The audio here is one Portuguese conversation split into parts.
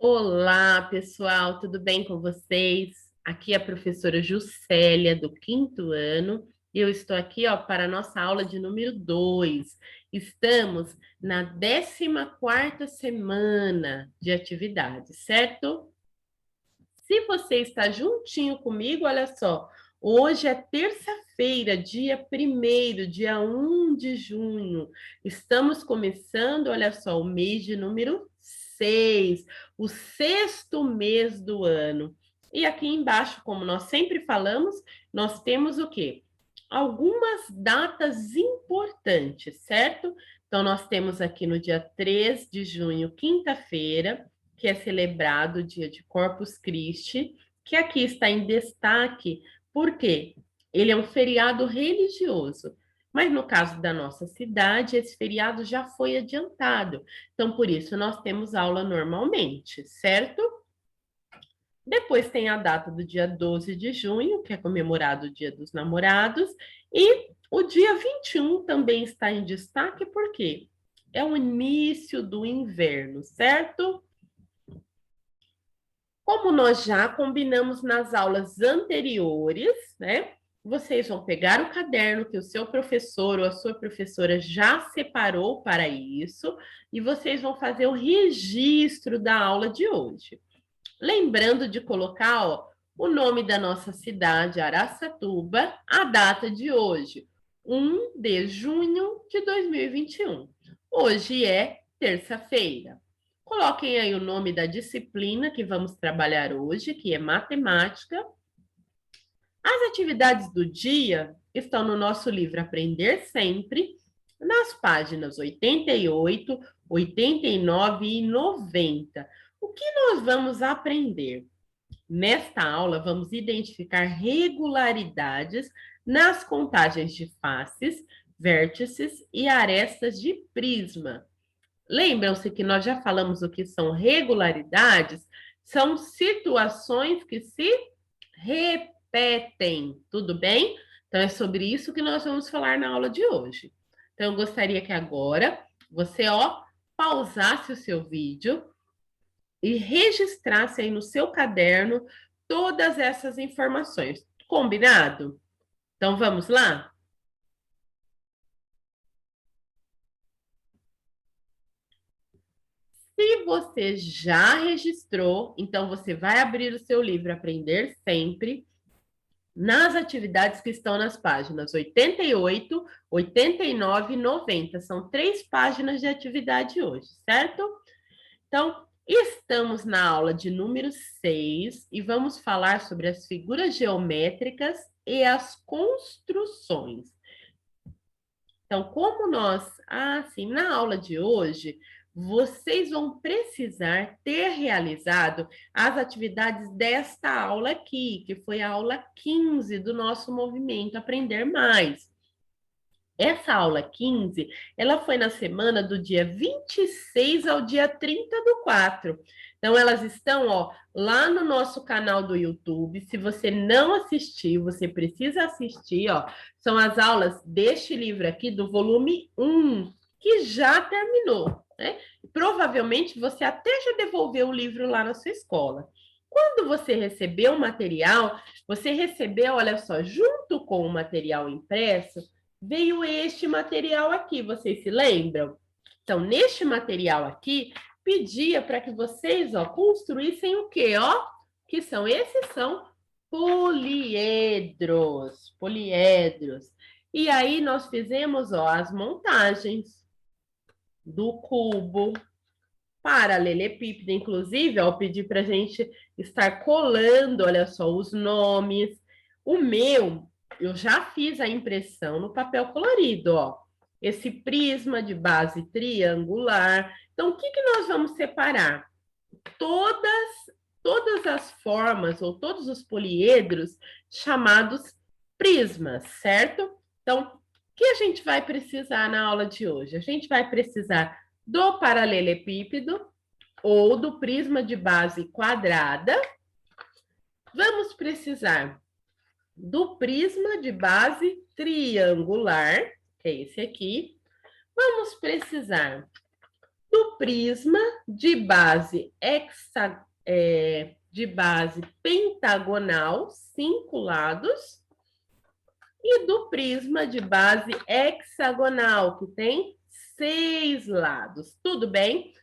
Olá, pessoal, tudo bem com vocês? Aqui é a professora Juscelia, do quinto ano, e eu estou aqui, para a nossa aula de número 2. Estamos na 14ª semana de atividade, certo? Se você está juntinho comigo, olha só, hoje é terça-feira, dia 1 de junho. Estamos começando, olha só, o mês de número 6, o sexto mês do ano. E aqui embaixo, como nós sempre falamos, nós temos o quê? Algumas datas importantes, certo? Então, nós temos aqui no dia 3 de junho, quinta-feira, que é celebrado o dia de Corpus Christi, que aqui está em destaque, porque ele é um feriado religioso. Mas no caso da nossa cidade, esse feriado já foi adiantado. Então, por isso, nós temos aula normalmente, certo? Depois tem a data do dia 12 de junho, que é comemorado o Dia dos Namorados, e o dia 21 também está em destaque, porque é o início do inverno, certo? Como nós já combinamos nas aulas anteriores, né? Vocês vão pegar o caderno que o seu professor ou a sua professora já separou para isso e vocês vão fazer o registro da aula de hoje. Lembrando de colocar, o nome da nossa cidade, Araçatuba, a data de hoje, 1 de junho de 2021. Hoje é terça-feira. Coloquem aí o nome da disciplina que vamos trabalhar hoje, que é matemática. As atividades do dia estão no nosso livro Aprender Sempre, nas páginas 88, 89 e 90. O que nós vamos aprender? Nesta aula, vamos identificar regularidades nas contagens de faces, vértices e arestas de prisma. Lembram-se que nós já falamos o que são regularidades? São situações que se repetem, tudo bem? Então, é sobre isso que nós vamos falar na aula de hoje. Então, eu gostaria que agora você, pausasse o seu vídeo e registrasse aí no seu caderno todas essas informações. Combinado? Então, vamos lá? Se você já registrou, então você vai abrir o seu livro Aprender Sempre nas atividades que estão nas páginas 88, 89 e 90. São 3 páginas de atividade hoje, certo? Então, estamos na aula de número 6 e vamos falar sobre as figuras geométricas e as construções. Então, como na aula de hoje, vocês vão precisar ter realizado as atividades desta aula aqui, que foi a aula 15 do nosso movimento Aprender Mais. Essa aula 15, ela foi na semana do dia 26 ao dia 30 do 4. Então, elas estão, lá no nosso canal do YouTube. Se você não assistiu, você precisa assistir, São as aulas deste livro aqui, do volume 1, que já terminou, né? Provavelmente você até já devolveu o livro lá na sua escola. Quando você recebeu o material, você recebeu, olha só, junto com o material impresso, veio este material aqui, vocês se lembram? Então, neste material aqui, pedia para que vocês, construíssem o quê, Que são, esses são poliedros, poliedros. E aí nós fizemos, as montagens do cubo, paralelepípedo, inclusive, eu pedi para a gente estar colando, olha só, os nomes. O meu, eu já fiz a impressão no papel colorido, Esse prisma de base triangular. Então, o que que nós vamos separar? Todas, todas as formas ou todos os poliedros chamados prismas, certo? Então, o que a gente vai precisar na aula de hoje? A gente vai precisar do paralelepípedo ou do prisma de base quadrada. Vamos precisar do prisma de base triangular, que é esse aqui. Vamos precisar do prisma de base de base pentagonal, 5 lados, e do prisma de base hexagonal, que tem 6 lados. Tudo bem?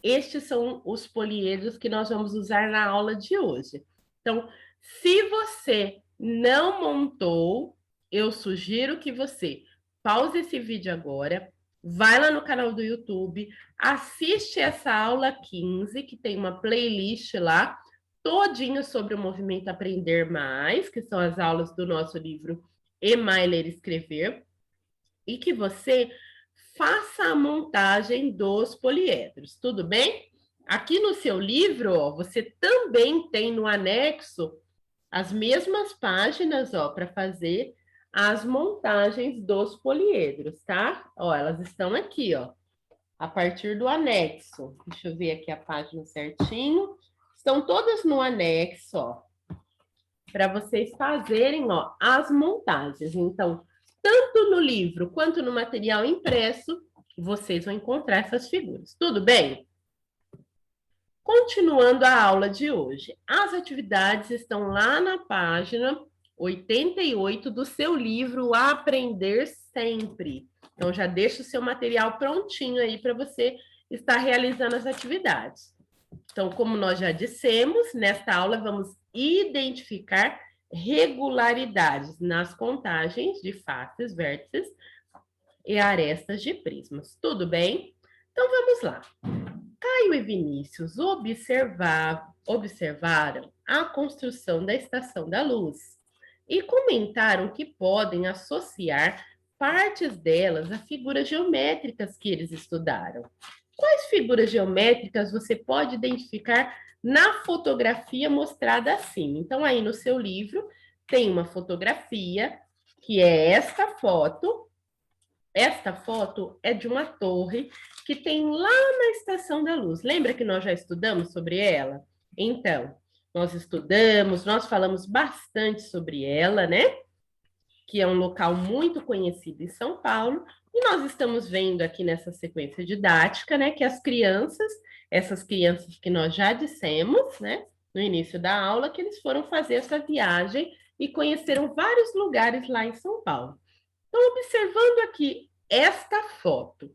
Estes são os poliedros que nós vamos usar na aula de hoje. Então, se você não montou, eu sugiro que você pause esse vídeo agora, vai lá no canal do YouTube, assiste essa aula 15, que tem uma playlist lá, todinha sobre o movimento Aprender Mais, que são as aulas do nosso livro E Ler e Escrever, e que você faça a montagem dos poliedros, tudo bem? Aqui no seu livro, ó, você também tem no anexo as mesmas páginas, ó, para fazer as montagens dos poliedros, tá? Ó, elas estão aqui, ó, a partir do anexo. Deixa eu ver aqui a página certinho. Estão todas no anexo, ó, para vocês fazerem, ó, as montagens. Então, tanto no livro quanto no material impresso, vocês vão encontrar essas figuras. Tudo bem? Continuando a aula de hoje, as atividades estão lá na página 88 do seu livro Aprender Sempre. Então, já deixa o seu material prontinho aí para você estar realizando as atividades. Então, como nós já dissemos, nesta aula vamos identificar regularidades nas contagens de faces, vértices e arestas de prismas. Tudo bem? Então, vamos lá. Caio e Vinícius observaram a construção da Estação da Luz e comentaram que podem associar partes delas a figuras geométricas que eles estudaram. Quais figuras geométricas você pode identificar na fotografia mostrada acima? Então, aí no seu livro tem uma fotografia, que é esta foto. Esta foto é de uma torre que tem lá na Estação da Luz. Lembra que nós já estudamos sobre ela? Então, nós falamos bastante sobre ela, né? Que é um local muito conhecido em São Paulo, e nós estamos vendo aqui nessa sequência didática, né, que essas crianças que nós já dissemos, né, no início da aula, que eles foram fazer essa viagem e conheceram vários lugares lá em São Paulo. Então, observando aqui esta foto,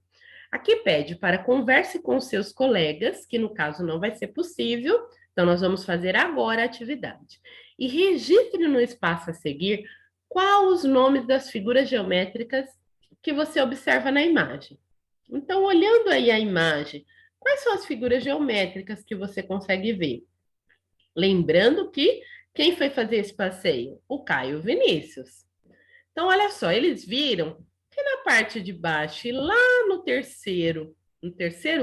aqui pede para converse com seus colegas, que no caso não vai ser possível, então nós vamos fazer agora a atividade. E registre no espaço a seguir quais os nomes das figuras geométricas que você observa na imagem. Então, olhando aí a imagem, quais são as figuras geométricas que você consegue ver? Lembrando que quem foi fazer esse passeio? O Caio Vinícius. Então, olha só, eles viram que na parte de baixo e lá no terceiro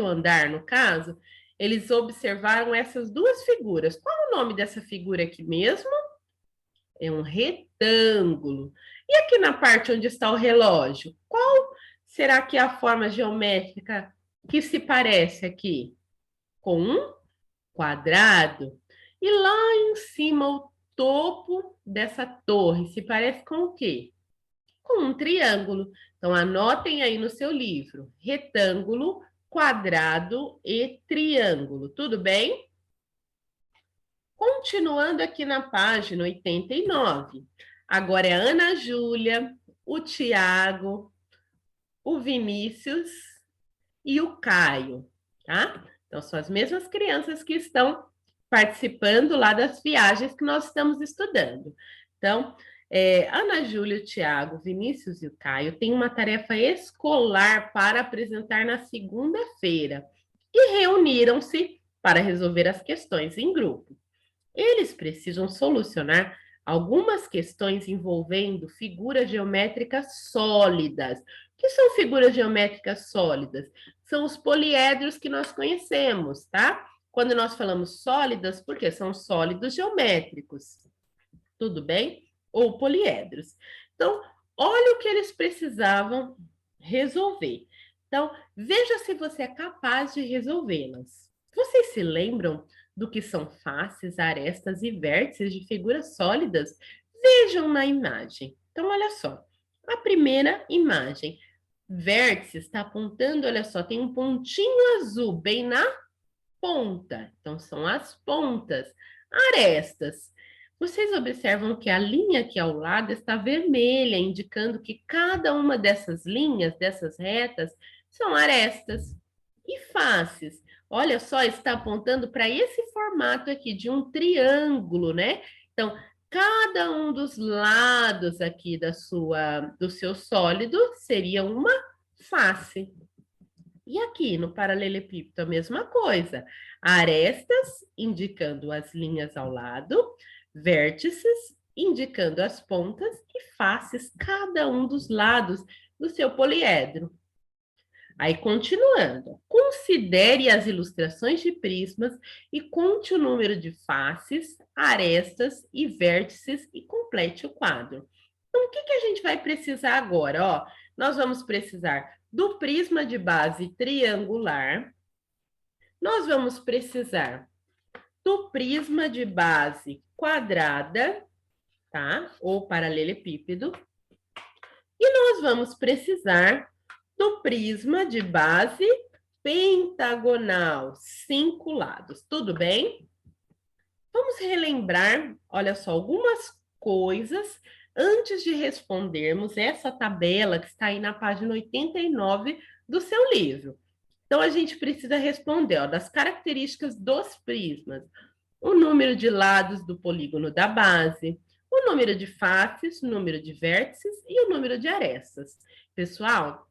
andar, no caso, eles observaram essas duas figuras. Qual o nome dessa figura aqui mesmo? É um retângulo. E aqui na parte onde está o relógio, qual será que é a forma geométrica que se parece aqui? Com um quadrado. E lá em cima, o topo dessa torre se parece com o quê? Com um triângulo. Então, anotem aí no seu livro: retângulo, quadrado e triângulo. Tudo bem? Continuando aqui na página 89. Agora é a Ana Júlia, o Tiago, o Vinícius e o Caio, tá? Então, são as mesmas crianças que estão participando lá das viagens que nós estamos estudando. Então, Ana Júlia, o Tiago, Vinícius e o Caio têm uma tarefa escolar para apresentar na segunda-feira e reuniram-se para resolver as questões em grupo. Eles precisam solucionar algumas questões envolvendo figuras geométricas sólidas. O que são figuras geométricas sólidas? São os poliedros que nós conhecemos, tá? Quando nós falamos sólidas, porque são sólidos geométricos. Tudo bem? Ou poliedros. Então, olha o que eles precisavam resolver. Então, veja se você é capaz de resolvê-las. Vocês se lembram do que são faces, arestas e vértices de figuras sólidas? Vejam na imagem. Então, olha só. A primeira imagem. Vértice está apontando, olha só, tem um pontinho azul bem na ponta. Então, são as pontas. Arestas. Vocês observam que a linha aqui ao lado está vermelha, indicando que cada uma dessas linhas, dessas retas, são arestas. E faces. Olha só, está apontando para esse formato aqui de um triângulo, né? Então, cada um dos lados aqui do seu sólido seria uma face. E aqui no paralelepípedo a mesma coisa. Arestas indicando as linhas ao lado, vértices indicando as pontas e faces cada um dos lados do seu poliedro. Aí, continuando, considere as ilustrações de prismas e conte o número de faces, arestas e vértices e complete o quadro. Então, o que a gente vai precisar agora? Ó, nós vamos precisar do prisma de base triangular, nós vamos precisar do prisma de base quadrada, tá? Ou paralelepípedo, e nós vamos precisar do prisma de base pentagonal, 5 lados. Tudo bem? Vamos relembrar, olha só, algumas coisas antes de respondermos essa tabela que está aí na página 89 do seu livro. Então, a gente precisa responder, ó, das características dos prismas. O número de lados do polígono da base, o número de faces, o número de vértices e o número de arestas. Pessoal,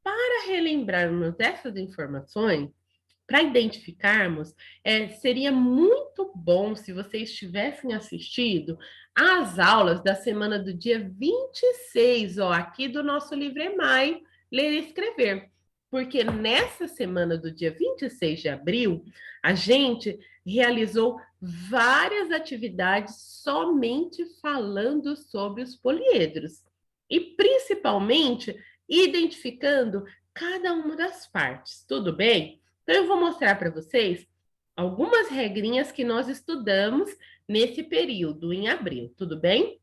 para relembrarmos dessas informações, para identificarmos, seria muito bom se vocês tivessem assistido às aulas da semana do dia 26, ó, aqui do nosso livro EMAI, Ler e Escrever. Porque nessa semana do dia 26 de abril, a gente realizou várias atividades somente falando sobre os poliedros. E principalmente identificando cada uma das partes, tudo bem? Então, eu vou mostrar para vocês algumas regrinhas que nós estudamos nesse período, em abril, tudo bem?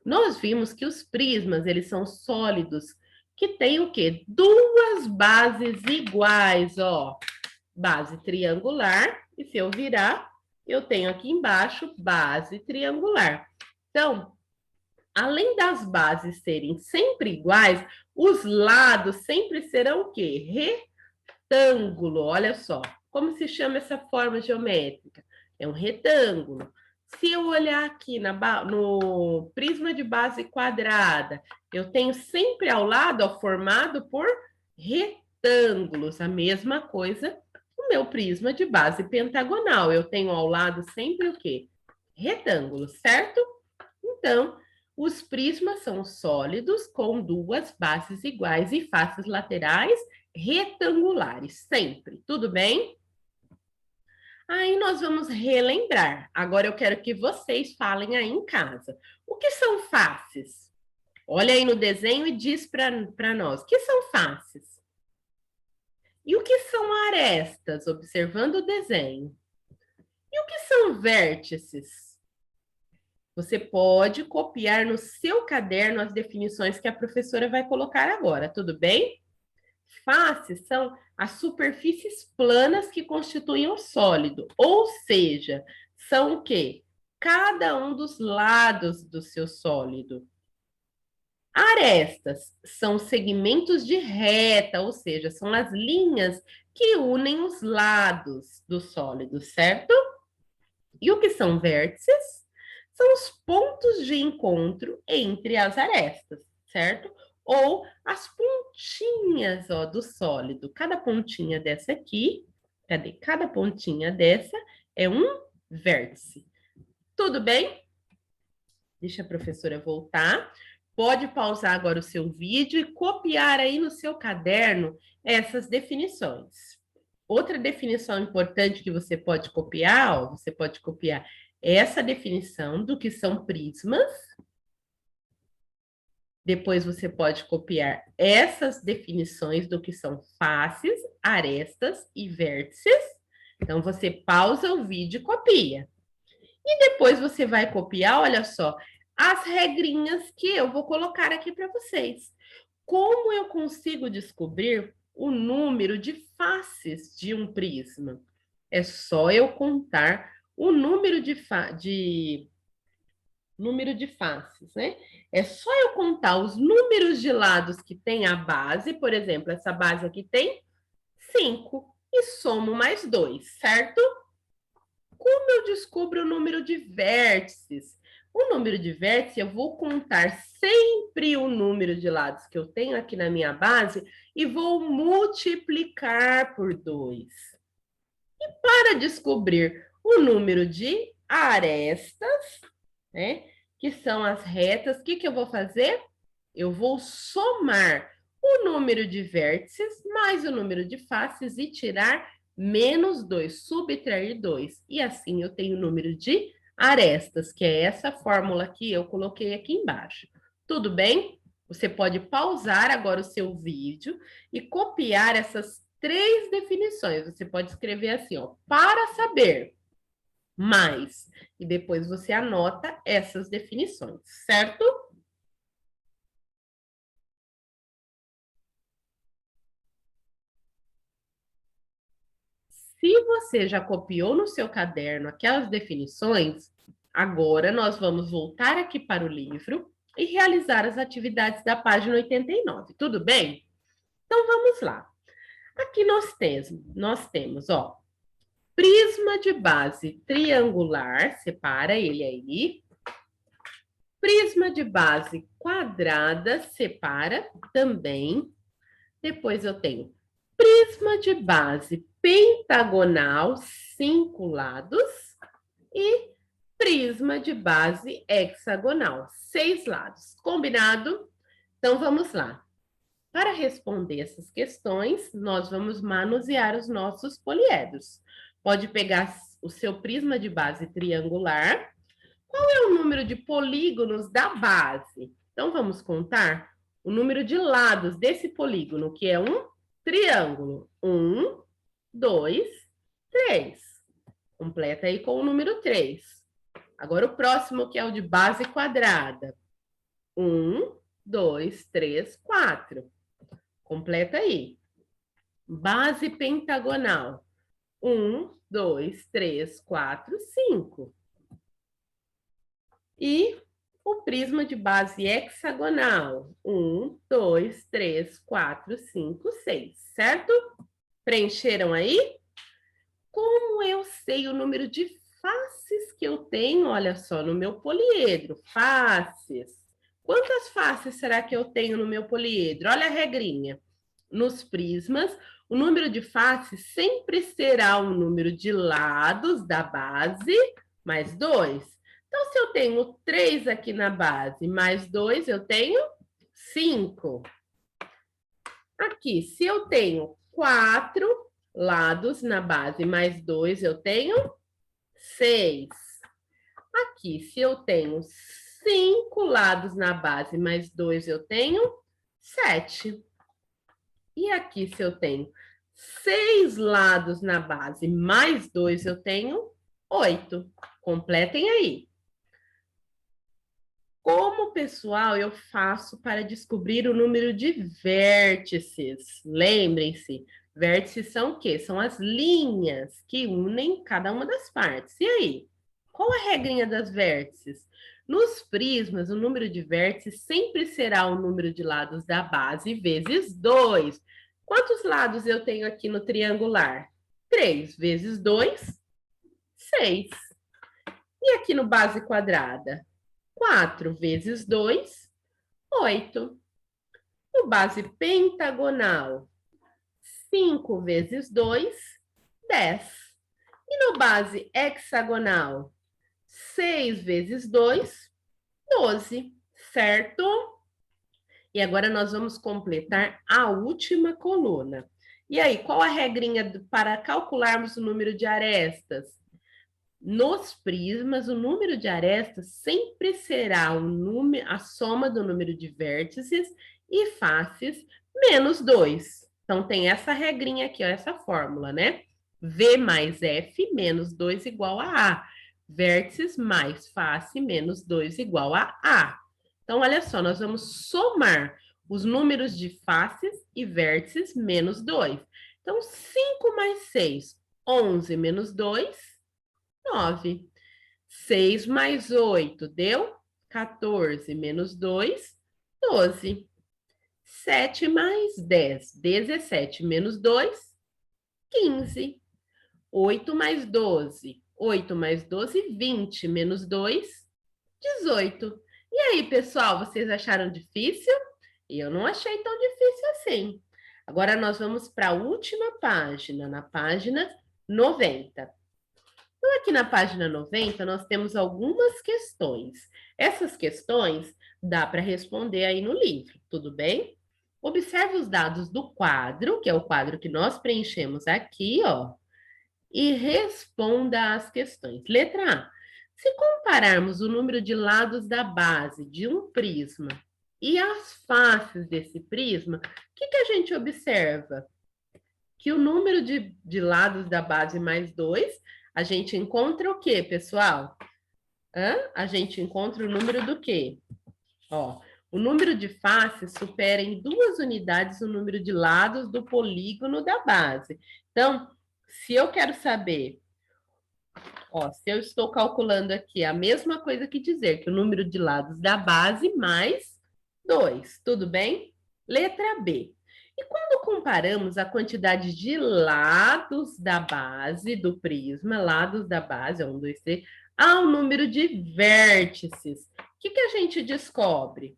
Nós vimos que os prismas, eles são sólidos, que têm o quê? Duas bases iguais, ó. Base triangular, e se eu virar, eu tenho aqui embaixo base triangular. Então, além das bases serem sempre iguais, os lados sempre serão o quê? Retângulo, olha só. Como se chama essa forma geométrica? É um retângulo. Se eu olhar aqui no prisma de base quadrada, eu tenho sempre ao lado, ó, formado por retângulos. A mesma coisa o meu prisma de base pentagonal. Eu tenho ao lado sempre o quê? Retângulos, certo? Então, os prismas são sólidos com duas bases iguais e faces laterais retangulares, sempre. Tudo bem? Aí nós vamos relembrar. Agora eu quero que vocês falem aí em casa. O que são faces? Olha aí no desenho e diz para nós. O que são faces? E o que são arestas? Observando o desenho. E o que são vértices? Você pode copiar no seu caderno as definições que a professora vai colocar agora, tudo bem? Faces são as superfícies planas que constituem o sólido, ou seja, são o quê? Cada um dos lados do seu sólido. Arestas são segmentos de reta, ou seja, são as linhas que unem os lados do sólido, certo? E o que são vértices? São os pontos de encontro entre as arestas, certo? Ou as pontinhas, ó, do sólido. Cada pontinha dessa aqui, cadê? Cada pontinha dessa é um vértice. Tudo bem? Deixa a professora voltar. Pode pausar agora o seu vídeo e copiar aí no seu caderno essas definições. Outra definição importante que você pode copiar, ó, você pode copiar essa definição do que são prismas. Depois você pode copiar essas definições do que são faces, arestas e vértices. Então, você pausa o vídeo e copia. E depois você vai copiar, olha só, as regrinhas que eu vou colocar aqui para vocês. Como eu consigo descobrir o número de faces de um prisma? É só eu contar o número número de faces, né? É só eu contar os números de lados que tem a base, por exemplo, essa base aqui tem 5 e somo mais 2, certo? Como eu descubro o número de vértices? O número de vértices, eu vou contar sempre o número de lados que eu tenho aqui na minha base e vou multiplicar por 2. E para descobrir o número de arestas, né, que são as retas, o que eu vou fazer? Eu vou somar o número de vértices mais o número de faces e tirar menos 2, subtrair 2. E assim eu tenho o número de arestas, que é essa fórmula que eu coloquei aqui embaixo. Tudo bem? Você pode pausar agora o seu vídeo e copiar essas 3 definições. Você pode escrever assim, ó, para saber mais. E depois você anota essas definições, certo? Se você já copiou no seu caderno aquelas definições, agora nós vamos voltar aqui para o livro e realizar as atividades da página 89. Tudo bem? Então vamos lá. Aqui nós temos, ó, prisma de base triangular, separa ele aí. Prisma de base quadrada, separa também. Depois eu tenho prisma de base pentagonal, 5 lados, e prisma de base hexagonal, 6 lados. Combinado? Então vamos lá. Para responder essas questões, nós vamos manusear os nossos poliedros. Pode pegar o seu prisma de base triangular. Qual é o número de polígonos da base? Então vamos contar o número de lados desse polígono, que é um triângulo. 1, 2, 3. Completa aí com o número 3. Agora o próximo, que é o de base quadrada. 1, 2, 3, 4. Completa aí. Base pentagonal. 1, 2, 3, 4, 5. E o prisma de base hexagonal. 1, 2, 3, 4, 5, 6, certo? Preencheram aí? Como eu sei o número de faces que eu tenho? Olha só, no meu poliedro, faces. Quantas faces será que eu tenho no meu poliedro? Olha a regrinha. Nos prismas, o número de faces sempre será o número de lados da base mais 2. Então, se eu tenho 3 aqui na base mais 2, eu tenho 5. Aqui, se eu tenho 4 lados na base mais 2, eu tenho 6. Aqui, se eu tenho 5 lados na base mais 2, eu tenho 7. E aqui, se eu tenho 6 lados na base mais 2, eu tenho 8. Completem aí. Como, pessoal, eu faço para descobrir o número de vértices? Lembrem-se, vértices são o quê? São as linhas que unem cada uma das partes. E aí? Qual a regrinha das vértices? Nos prismas, o número de vértices sempre será o número de lados da base vezes 2. Quantos lados eu tenho aqui no triangular? 3 vezes 2, 6. E aqui no base quadrada? 4 vezes 2, 8. No base pentagonal, 5 vezes 2, 10. E no base hexagonal, 6 vezes 2, 12, certo? E agora nós vamos completar a última coluna. E aí, qual a regrinha para calcularmos o número de arestas? Nos prismas, o número de arestas sempre será a soma do número de vértices e faces menos 2. Então, tem essa regrinha aqui, ó, essa fórmula, né? V mais F menos 2 igual a A. Vértices mais face menos 2 igual a A. Então, olha só, nós vamos somar os números de faces e vértices menos 2. Então, 5 mais 6, 11 menos 2, 9. 6 mais 8 deu 14 menos 2, 12. 7 mais 10, 17 menos 2, 15. 8 mais 12, 8 mais 12, 20 menos 2, 18. E aí, pessoal, vocês acharam difícil? Eu não achei tão difícil assim. Agora nós vamos para a última página, na página 90. Então, aqui na página 90, nós temos algumas questões. Essas questões dá para responder aí no livro, tudo bem? Observe os dados do quadro, que é o quadro que nós preenchemos aqui, ó, e responda às questões. Letra A. Se compararmos o número de lados da base de um prisma e as faces desse prisma, o que a gente observa? Que o número de lados da base mais 2, a gente encontra o quê, pessoal? A gente encontra o número do quê? Ó, o número de faces supera em 2 unidades o número de lados do polígono da base. Então, se eu quero saber, ó, se eu estou calculando aqui a mesma coisa que dizer que o número de lados da base mais 2, tudo bem? Letra B. E quando comparamos a quantidade de lados da base do prisma, lados da base, 1, 2, 3, ao número de vértices, o que a gente descobre?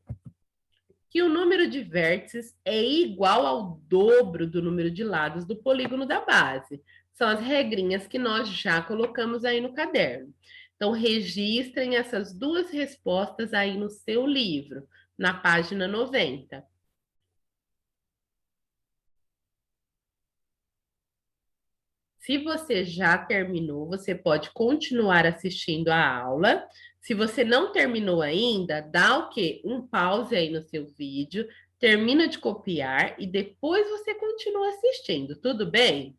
Que o número de vértices é igual ao dobro do número de lados do polígono da base. São as regrinhas que nós já colocamos aí no caderno. Então, registrem essas duas respostas aí no seu livro, na página 90. Se você já terminou, você pode continuar assistindo a aula. Se você não terminou ainda, dá o quê? Um pause aí no seu vídeo, termina de copiar e depois você continua assistindo, tudo bem?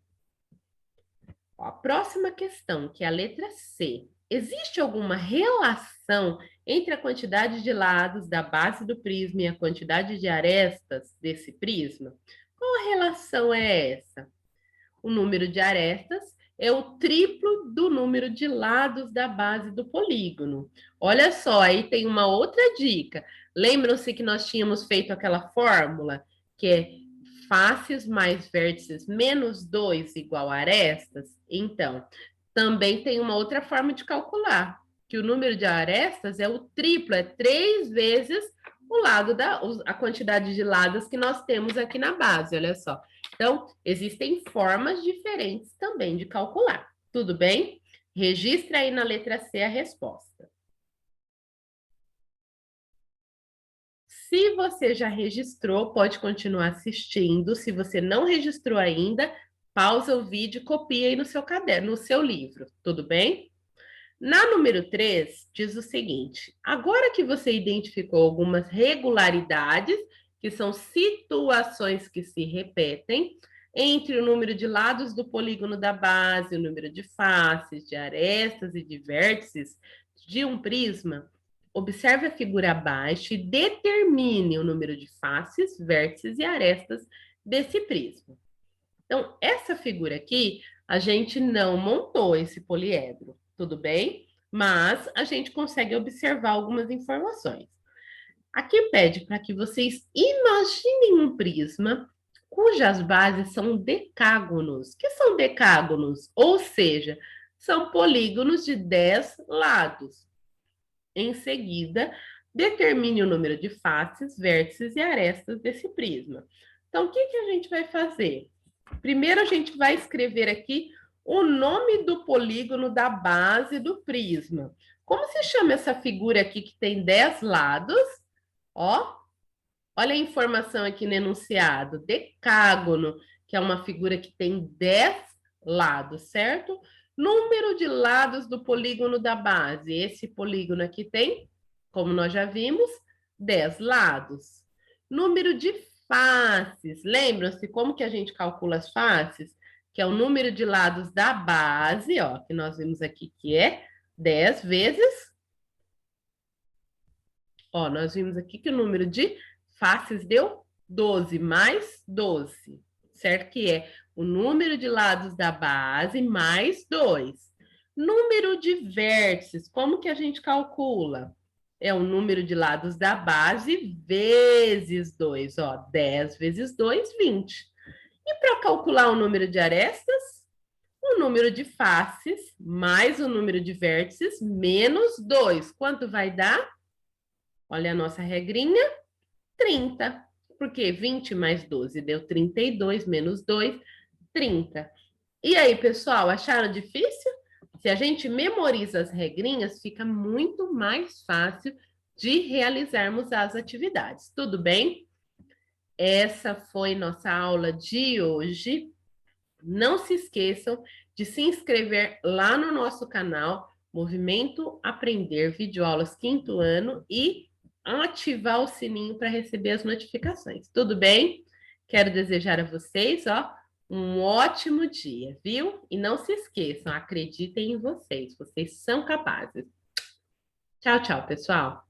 Ó, a próxima questão, que é a letra C. Existe alguma relação entre a quantidade de lados da base do prisma e a quantidade de arestas desse prisma? Qual a relação é essa? O número de arestas é o triplo do número de lados da base do polígono. Olha só, aí tem uma outra dica. Lembram-se que nós tínhamos feito aquela fórmula que é faces mais vértices menos 2 igual a arestas? Então, também tem uma outra forma de calcular, que o número de arestas é o triplo, é 3 vezes o lado a quantidade de lados que nós temos aqui na base, olha só. Então, existem formas diferentes também de calcular. Tudo bem? Registra aí na letra C a resposta. Se você já registrou, pode continuar assistindo. Se você não registrou ainda, pausa o vídeo e copia aí no seu caderno, no seu livro. Tudo bem? Na número 3, diz o seguinte: agora que você identificou algumas regularidades, que são situações que se repetem, entre o número de lados do polígono da base, o número de faces, de arestas e de vértices de um prisma, observe a figura abaixo e determine o número de faces, vértices e arestas desse prisma. Então, essa figura aqui, a gente não montou esse poliedro, tudo bem? Mas a gente consegue observar algumas informações. Aqui pede para que vocês imaginem um prisma cujas bases são decágonos. O que são decágonos? Ou seja, são polígonos de 10 lados. Em seguida, determine o número de faces, vértices e arestas desse prisma. Então, o que a gente vai fazer? Primeiro, a gente vai escrever aqui o nome do polígono da base do prisma. Como se chama essa figura aqui que tem 10 lados? Ó, olha a informação aqui no enunciado. Decágono, que é uma figura que tem 10 lados, certo? Número de lados do polígono da base. Esse polígono aqui tem, como nós já vimos, 10 lados. Número de faces. Lembram-se como que a gente calcula as faces? Que é o número de lados da base, ó, que nós vimos aqui que é 10 vezes. Ó, nós vimos aqui que o número de faces deu 12 mais 12, certo? Que é o número de lados da base mais 2. Número de vértices, como que a gente calcula? É o número de lados da base vezes 2, ó, 10 vezes 2, 20. E para calcular o número de arestas, o número de faces mais o número de vértices menos 2. Quanto vai dar? Olha a nossa regrinha, 30. Porque 20 mais 12 deu 32, menos 2, 30. E aí, pessoal, acharam difícil? Se a gente memoriza as regrinhas, fica muito mais fácil de realizarmos as atividades. Tudo bem? Essa foi nossa aula de hoje. Não se esqueçam de se inscrever lá no nosso canal, Movimento Aprender Videoaulas quinto ano, e ativar o sininho para receber as notificações. Tudo bem? Quero desejar a vocês, ó, um ótimo dia, viu? E não se esqueçam, acreditem em vocês, vocês são capazes. Tchau, tchau, pessoal.